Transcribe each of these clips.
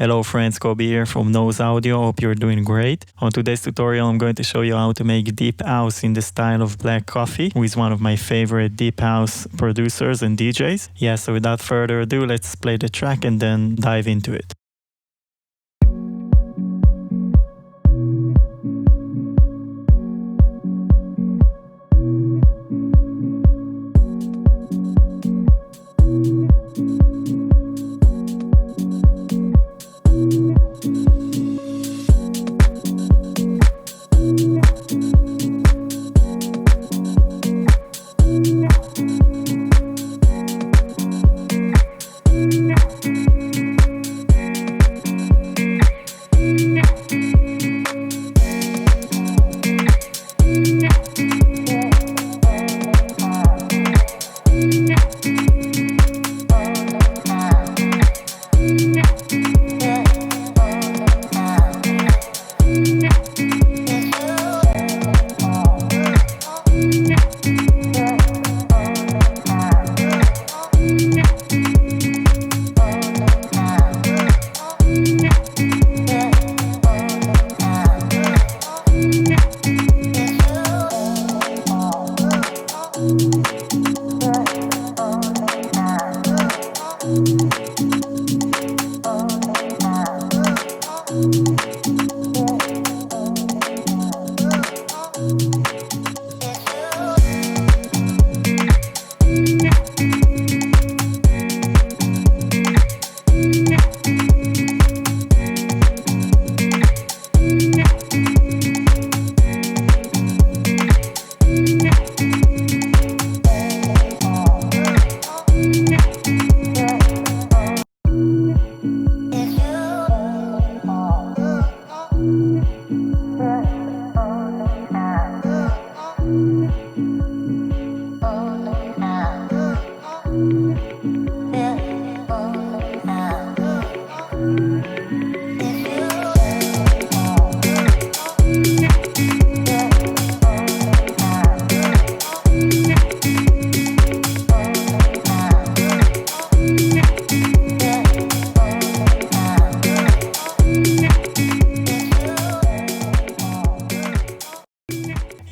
Hello friends, Kobe here from Nose Audio. Hope you're doing great. On today's tutorial I'm going to show you how to make deep house in the style of Black Coffee, who is one of my favorite deep house producers and DJs. Yeah, so without further ado, let's play the track and then dive into it.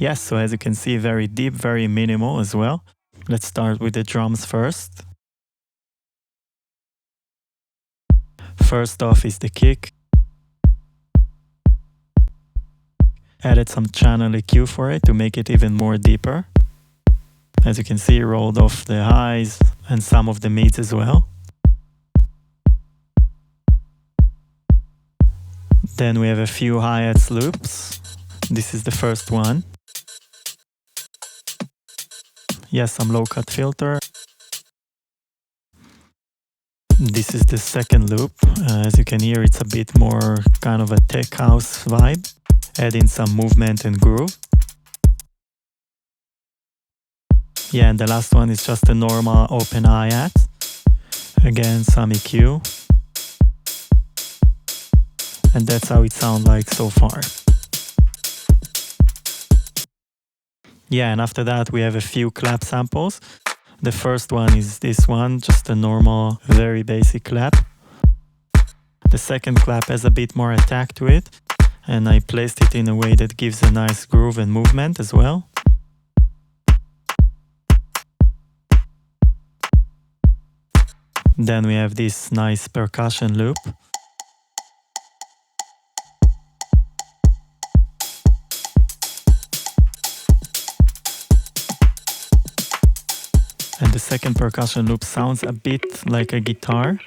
Yes, so as you can see, very deep, very minimal as well. Let's start with the drums first. First off is the kick. Added some channel EQ for it to make it even more deeper. As you can see, rolled off the highs and some of the mids as well. Then we have a few hi-hats loops. This is the first one. Yes, some low-cut filter. This is the second loop. As you can hear, it's a bit more kind of a tech house vibe. Add in some movement and groove. Yeah, and the last one is just a normal open hi-hat. Again, some EQ. And that's how it sounds like so far. Yeah, and after that we have a few clap samples. The first one is this one, just a normal, very basic clap. The second clap has a bit more attack to it, and I placed it in a way that gives a nice groove and movement as well. Then we have this nice percussion loop. And the second percussion loop sounds a bit like a guitar.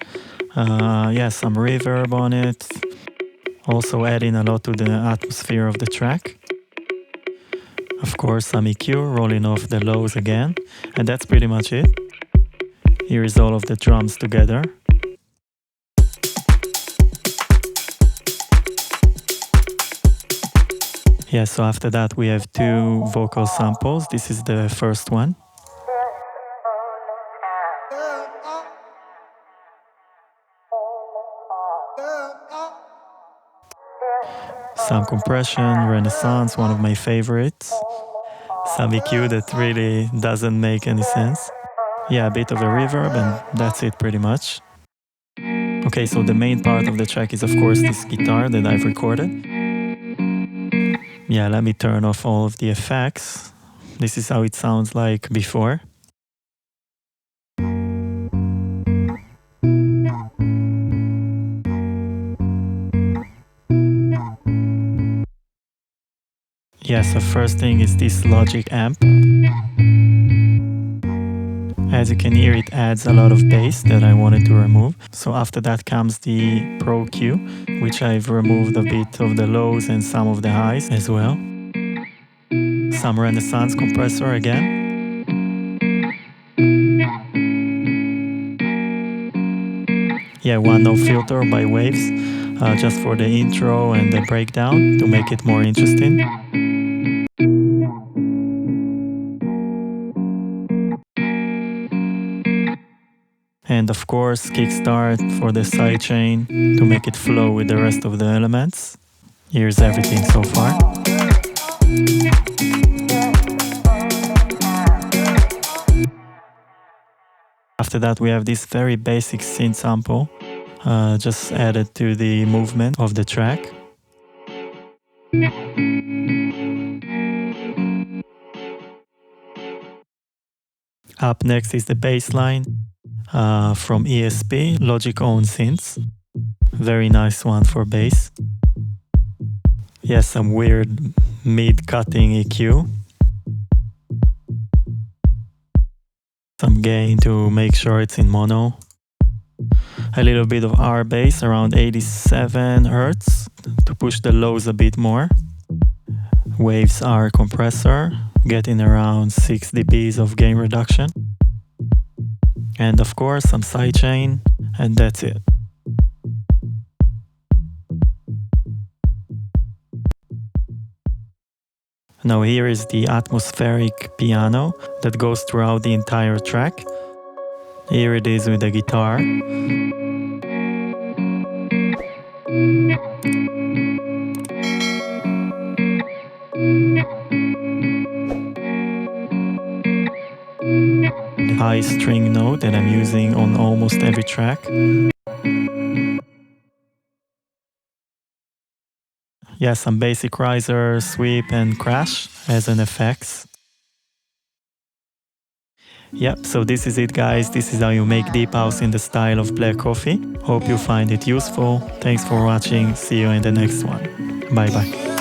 Yeah, some reverb on it. Also adding a lot to the atmosphere of the track. Of course, some EQ, rolling off the lows again. And that's pretty much it. Here is all of the drums together. Yeah, so after that we have two vocal samples. This is the first one. Some compression, Renaissance, one of my favorites. Some EQ that really doesn't make any sense. Yeah, a bit of a reverb, and that's it pretty much. Okay, so the main part of the track is of course this guitar that I've recorded. Yeah, let me turn off all of the effects. This is how it sounds like before. Yeah, so first thing is this Logic amp. As you can hear, it adds a lot of bass that I wanted to remove. So after that comes the Pro Q, which I've removed a bit of the lows and some of the highs as well. Some Renaissance compressor again. Yeah, one no filter by Waves, just for the intro and the breakdown to make it more interesting. And of course, kickstart for the sidechain to make it flow with the rest of the elements. Here's everything so far. After that, we have this very basic synth sample, just added to the movement of the track. Up next is the bass line from ESP, Logic own synths. Very nice one for bass. Yes, some weird mid-cutting EQ. Some gain to make sure it's in mono. A little bit of R bass around 87 Hz to push the lows a bit more. Waves R compressor, getting around 6 dBs of gain reduction. And of course some sidechain, and that's it. Now here is the atmospheric piano that goes throughout the entire track. Here it is with the guitar. The high string note that I'm using on almost every track. Yeah, some basic riser, sweep and crash as an effects. Yep, so this is it guys, this is how you make deep house in the style of Black Coffee. Hope you find it useful. Thanks for watching, see you in the next one. Bye bye.